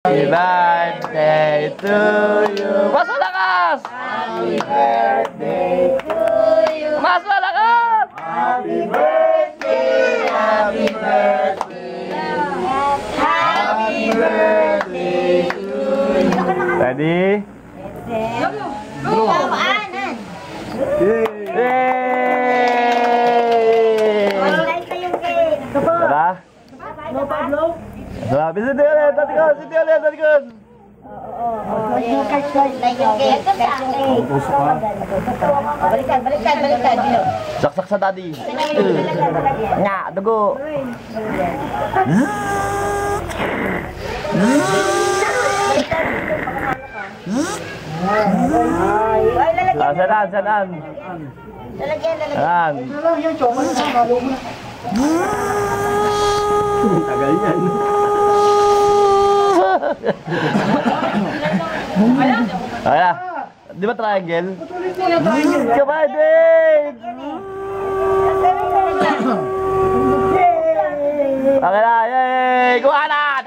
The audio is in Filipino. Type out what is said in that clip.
Happy birthday to you. Mas malakas! Happy birthday to you. Mas malakas! Happy birthday, happy birthday. Happy birthday to you. Ready? Paanan. Yay! Light na yung cake. Tara. No Pablo? Tara, bisiti ulit. Tatikon, bisiti ulit. Tatikon. Light yung cake. Light yung cake. Balikan. Saksak sa daddy. Nga, dugo. Ay, lalagyan. Saan? Lalagyan. Saan? Tagal yan. Okay na. Di ba triangle? Kamay din! Okay na, yay! Kuha na!